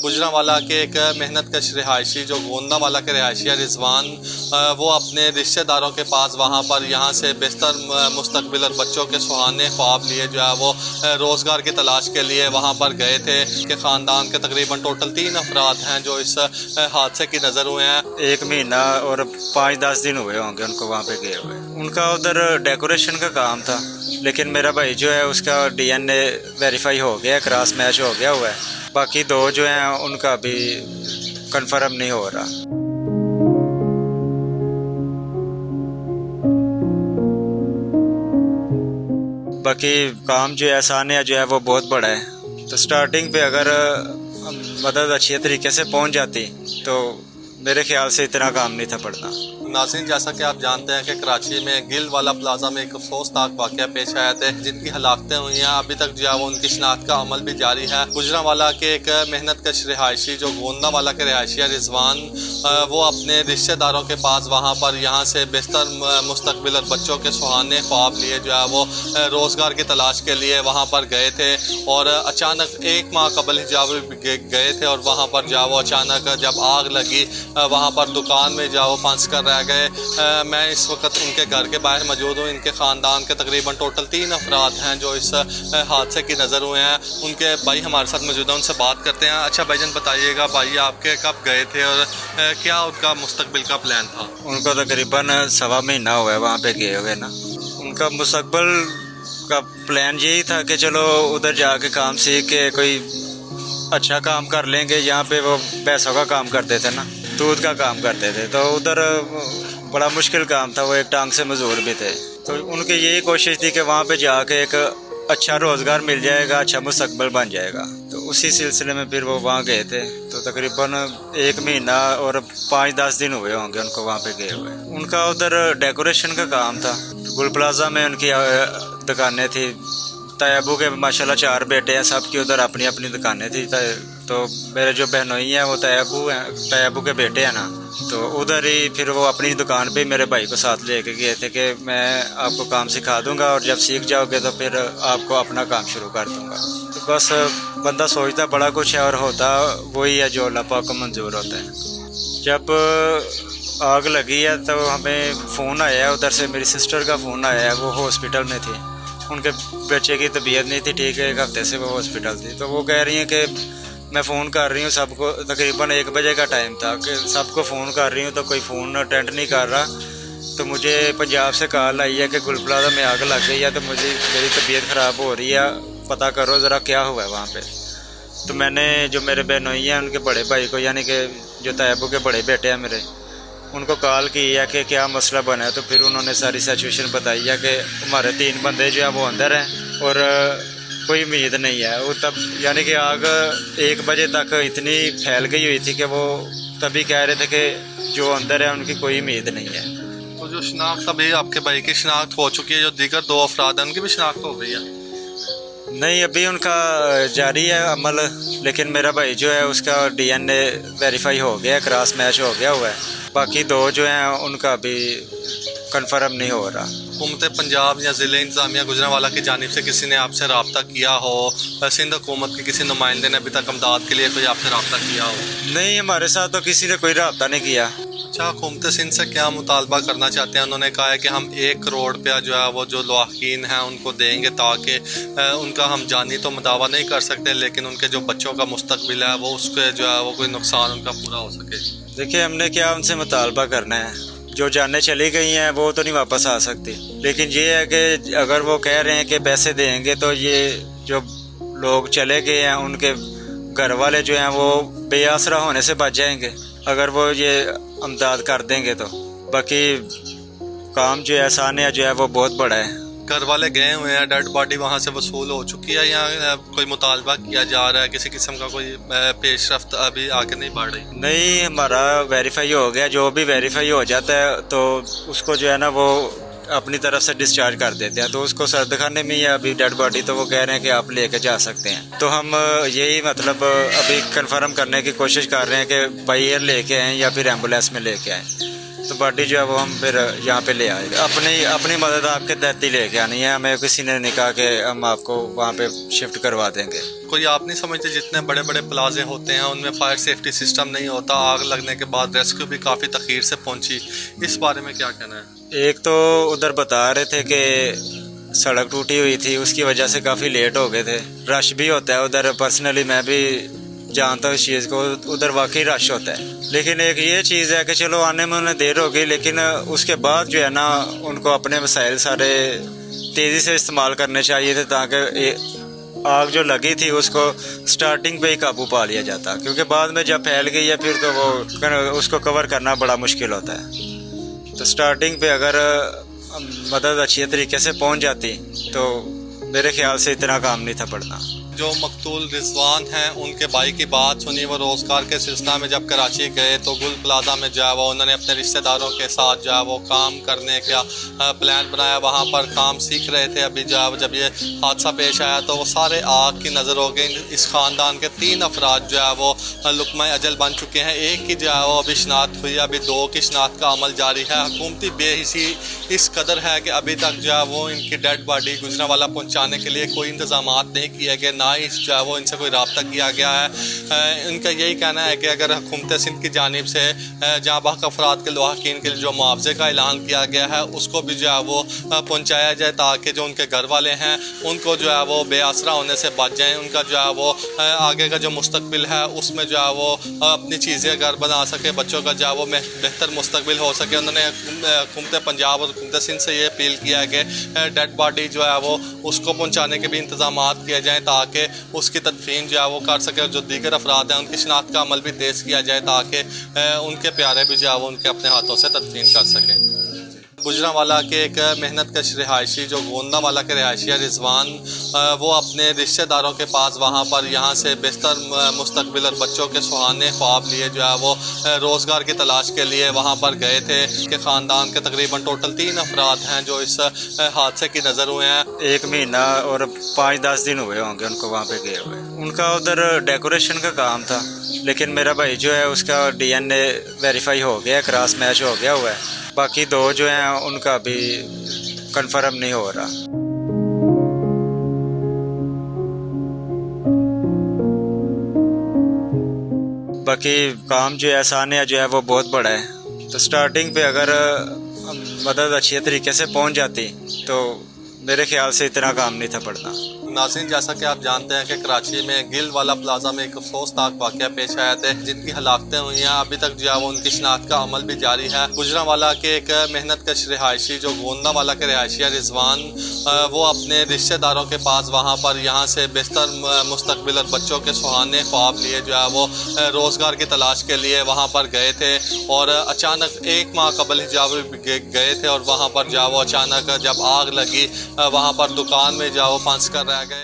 गुजरांवाला के एक मेहनत कश रिहायशी जो गोंदावाला के रिहायशी है रिजवान, वो अपने रिश्तेदारों के पास वहाँ पर यहाँ से बेहतर मुस्तकबिल और बच्चों के सुहाने ख्वाब लिए जो है वो रोज़गार की तलाश के लिए वहाँ पर गए थे। कि ख़ानदान के तकरीबन टोटल 3 अफराद हैं जो इस हादसे की नज़र हुए हैं। 1 महीना और 5-10 दिन हुए होंगे उनको वहाँ पे गए हुए। उनका उधर डेकोरेशन का काम था, लेकिन मेरा भाई जो है उसका DNA वेरीफाई हो गया, क्रॉस मैच हो गया हुआ है। बाकी 2 जो हैं उनका अभी कंफर्म नहीं हो रहा। बाकी काम जो है सानिया जो है वो बहुत बड़ा है, तो स्टार्टिंग पे अगर मदद अच्छी तरीके से पहुंच जाती तो मेरे ख्याल से इतना काम नहीं था पड़ना। नाज़रीन, जैसा कि आप जानते हैं कि कराची में गिल वाला प्लाजा में एक अफसोसनाक वाक़या पेश आया था जिनकी हलाकतें हुई हैं। अभी तक जो है वो उनकी शनाख्त का अमल भी जारी है। गुजरांवाला के एक मेहनत कश रिहायशी जो गोंदावाला के रिहायशी है रिजवान, वो अपने रिश्तेदारों के पास वहाँ पर यहाँ से बेहतर मुस्तकबिल और बच्चों के सुहाने ख्वाब लिए जो है वो रोज़गार की तलाश के लिए वहाँ पर गए थे। और अचानक 1 माह कबल ही जब गए थे और वहाँ पर जो वो अचानक जब आग लगी वहाँ पर दुकान में जो वो फंस कर रह गए। मैं इस वक्त उनके घर के बाहर मौजूद हूँ। इनके ख़ानदान के तकरीबन टोटल 3 अफराद हैं जो इस हादसे की नज़र हुए हैं। उनके भाई हमारे साथ मौजूद हैं, उनसे बात करते हैं। अच्छा भाईजान, बताइएगा भाई आपके कब गए थे और क्या उनका मुस्तकबिल का प्लान था? उनको तकरीबन 1.25 महीना हुआ है वहाँ पे गए हुए ना। उनका मुस्तकबिल का प्लान यही था कि चलो उधर जाके काम सीख के कोई अच्छा काम कर लेंगे। यहाँ पे वो पैसों का काम करते थे ना, दूध का काम करते थे, तो उधर बड़ा मुश्किल काम था। वो एक टांग से मजदूर भी थे, तो उनकी यही कोशिश थी कि वहाँ पे जाके एक अच्छा रोज़गार मिल जाएगा, अच्छा मुस्तकबिल बन जाएगा। तो उसी सिलसिले में फिर वो वहाँ गए थे। तो तकरीबन 1 महीना और 5-10 दिन हुए होंगे उनको वहाँ पे गए हुए। उनका उधर डेकोरेशन का काम था। गुल प्लाजा में उनकी दुकानें थी। तैयबू के माशाल्लाह 4 बेटे हैं, सबकी उधर अपनी अपनी दुकानें थी। तो मेरे जो बहनोई हैं वो तैयबू के बेटे हैं ना, तो उधर ही फिर वो अपनी दुकान पे मेरे भाई को साथ लेके गए थे कि मैं आपको काम सिखा दूंगा और जब सीख जाओगे तो फिर आपको अपना काम शुरू कर दूंगा। तो बस बंदा सोचता बड़ा कुछ है और होता वही है जो अल्लाह पाक को मंजूर होता है। जब आग लगी है तो हमें फ़ोन आया उधर से, मेरी सिस्टर का फ़ोन आया है। वो हॉस्पिटल में थी, उनके बच्चे की तबीयत नहीं थी ठीक, 1 हफ्ते से वो हॉस्पिटल थी। तो वो कह रही हैं कि मैं फ़ोन कर रही हूँ सबको, तकरीबन 1 बजे का टाइम था, कि सबको फ़ोन कर रही हूँ तो कोई फ़ोन अटेंड नहीं कर रहा। तो मुझे पंजाब से कॉल आई है कि गुल प्लाजा में आग लग गई है, तो मेरी तबीयत ख़राब हो रही है, पता करो ज़रा क्या हुआ है वहाँ पे। तो मैंने जो मेरे बहनोई हैं उनके बड़े भाई को, यानी कि जो तैयबू के बड़े बेटे हैं मेरे, उनको कॉल की है कि क्या मसला बना है। तो फिर उन्होंने सारी सिचुएशन बताई है कि हमारे 3 बंदे जो हैं वो अंदर हैं और कोई उम्मीद नहीं है। वो तब यानी कि आग 1 बजे तक इतनी फैल गई हुई थी कि वो तभी कह रहे थे कि जो अंदर है उनकी कोई उम्मीद नहीं है। तो जो शनाख्त अभी आपके भाई की शनाख्त हो चुकी है, जो दीगर 2 अफराद हैं उनकी भी शनाख्त हो गई है? नहीं, अभी उनका जारी है अमल, लेकिन मेरा भाई जो है उसका DNA वेरीफाई हो गया, क्रॉस मैच हो गया हुआ है। बाकी 2 जो हैं उनका अभी कंफर्म नहीं हो रहा। हुकूमत पंजाब या ज़िले इंतज़ामिया गुजरांवाला की जानिब से किसी ने आपसे रब्ता किया हो? सिंध हुकूमत के किसी नुमाइंदे ने अभी तक इमदाद के लिए कोई आपसे रब्ता किया हो? नहीं, हमारे साथ तो किसी ने कोई रब्ता नहीं किया। अच्छा, हुकूमत सिंध से क्या मुतालबा करना चाहते हैं? उन्होंने कहा है कि हम 1 करोड़ रुपया जो है वो जो लवाहीन हैं उनको देंगे ताकि उनका हम जानी तो दावा नहीं कर सकते, लेकिन उनके जो बच्चों का मुस्तकबिल है वो उसके जो है वो कोई नुकसान उनका पूरा हो सके। देखिए, हमने क्या उनसे मुतालबा करना है? जो जानें चली गई हैं वो तो नहीं वापस आ सकती, लेकिन ये है कि अगर वो कह रहे हैं कि पैसे देंगे तो ये जो लोग चले गए हैं उनके घर वाले जो हैं वो बेआसरा होने से बच जाएंगे अगर वो ये इमदाद कर देंगे तो। बाकी काम जो है सानिया जो है वो बहुत बड़ा है। घर वाले गए हुए हैं, डेड बॉडी वहाँ से वसूल हो चुकी है या कोई मुतालबा किया जा रहा है? किसी किस्म का कोई पेशरफ्त अभी आगे नहीं बढ़ रही? नहीं, हमारा वेरीफाई हो गया। जो भी वेरीफाई हो जाता है तो उसको जो है ना वो अपनी तरफ से डिस्चार्ज कर देते हैं। तो उसको सर्दखाने में या अभी डेड बॉडी तो वो कह रहे हैं कि आप लेके जा सकते हैं। तो हम यही मतलब अभी कंफर्म करने की कोशिश कर रहे हैं कि बाई एयर लेके आएँ या फिर एम्बुलेंस में लेके आएँ। تو باڈی جو ہے وہ ہم پھر یہاں پہ لے آئے. اپنی مدد آپ کے تحت ہی لے کے آنی ہے. ہمیں کسی نے نہیں کہا کہ ہم آپ کو وہاں پہ شفٹ کروا دیں گے. کوئی آپ نہیں سمجھتے جتنے بڑے بڑے پلازے ہوتے ہیں ان میں فائر سیفٹی سسٹم نہیں ہوتا. آگ لگنے کے بعد ریسکیو بھی کافی تاخیر سے پہنچی. اس بارے میں کیا کہنا ہے؟ ایک تو ادھر بتا رہے تھے کہ سڑک ٹوٹی ہوئی تھی, اس کی وجہ سے کافی لیٹ ہو گئے تھے. رش بھی ہوتا ہے ادھر, پرسنلی میں بھی جانتا ہوں اس چیز کو, ادھر واقعی رش ہوتا ہے. لیکن ایک یہ چیز ہے کہ چلو آنے میں انہیں دیر ہوگی, لیکن اس کے بعد جو ہے نا ان کو اپنے وسائل سارے تیزی سے استعمال کرنے چاہیے تھے تاکہ آگ جو لگی تھی اس کو سٹارٹنگ پہ ہی قابو پا لیا جاتا, کیونکہ بعد میں جب پھیل گئی ہے پھر تو وہ اس کو کور کرنا بڑا مشکل ہوتا ہے. تو سٹارٹنگ پہ اگر مدد اچھی طریقے سے پہنچ جاتی تو میرے خیال سے اتنا کام نہیں تھا پڑنا. جو مقتول رضوان ہیں ان کے بھائی کی بات سنی. وہ روزگار کے سلسلہ میں جب کراچی گئے تو گل پلازا میں جو ہے وہ انہوں نے اپنے رشتہ داروں کے ساتھ جو ہے وہ کام کرنے کا پلان بنایا. وہاں پر کام سیکھ رہے تھے. ابھی جو ہے جب یہ حادثہ پیش آیا تو وہ سارے آگ کی نظر ہو گئی. اس خاندان کے 3 افراد جو ہے وہ لقمہ اجل بن چکے ہیں. ایک کی جو ہے وہ ابھی شناخت ہوئی, ابھی 2 کی شناخت کا عمل جاری ہے. حکومتی بے حسی اس قدر ہے کہ ابھی تک جو ہے وہ ان کی ڈیڈ باڈی گجرانوالہ پہنچانے کے لیے کوئی انتظامات نہیں کیے گئے, نہ ہی جو ہے وہ ان سے کوئی رابطہ کیا گیا ہے. ان کا یہی کہنا ہے کہ اگر حکومت سندھ کی جانب سے جاں بحق افراد کے لواحقین کے لیے جو معاوضے کا اعلان کیا گیا ہے اس کو بھی جو ہے وہ پہنچایا جائے تاکہ جو ان کے گھر والے ہیں ان کو جو ہے وہ بے آسرا ہونے سے بچ جائیں. ان کا جو ہے وہ آگے کا جو مستقبل ہے اس میں جو ہے وہ اپنی چیزیں گھر بنا سکے, بچوں کا جو ہے وہ بہتر مستقبل ہو سکے. انہوں نے حکومت پنجاب اور حکومت سندھ سے یہ اپیل کیا ہے کہ ڈیڈ باڈی جو ہے وہ اس کو پہنچانے کے بھی انتظامات کیے جائیں تاکہ اس کی تدفین جو ہے وہ کر سکے. اور جو دیگر افراد ہیں ان کی شناخت کا عمل بھی تیز کیا جائے تاکہ ان کے پیارے بھی جو ہے وہ ان کے اپنے ہاتھوں سے تدفین کر سکیں. گجرانوالہ کے ایک محنت کش رہائشی جو گوندا والا کے رہائشی ہے رضوان, وہ اپنے رشتہ داروں کے پاس وہاں پر یہاں سے بہتر مستقبل اور بچوں کے سہانے خواب لیے جو ہے وہ روزگار کی تلاش کے لیے وہاں پر گئے تھے. کہ خاندان کے تقریباً ٹوٹل 3 افراد ہیں جو اس حادثے کی نظر ہوئے ہیں. 1 مہینہ اور 5-10 دن ہوئے ہوں گے ان کو وہاں پہ گئے ہوئے. ان کا ادھر ڈیکوریشن کا کام تھا, لیکن میرا بھائی جو ہے اس کا DNA ویریفائی ہو گیا, کراس میچ ہو گیا ہوا ہے. باقی 2 جو ہیں ان کا بھی کنفرم نہیں ہو رہا. باقی کام جو ہے سانیہ جو ہے وہ بہت بڑا ہے. تو سٹارٹنگ پہ اگر مدد اچھی طریقے سے پہنچ جاتی تو میرے خیال سے اتنا کام نہیں تھا پڑنا. ناظرین, جیسا کہ آپ جانتے ہیں کہ کراچی میں گل والا پلازا میں ایک افسوسناک واقعہ پیش آیا تھے جن کی ہلاکتیں ہوئی ہیں. ابھی تک جو ہے وہ ان کی شناخت کا عمل بھی جاری ہے. گجرانوالہ کے ایک محنت کش رہائشی جو گوندا والا کے رہائشی ہے رضوان, وہ اپنے رشتہ داروں کے پاس وہاں پر یہاں سے بہتر مستقبل اور بچوں کے سہانے خواب لیے جو ہے وہ روزگار کی تلاش کے لیے وہاں پر گئے تھے. اور اچانک 1 ماہ قبل ہی جو گئے تھے اور وہاں پر جو وہ اچانک جب آگ لگی وہاں پر دکان میں جو وہ پھنس کر رہ گئے.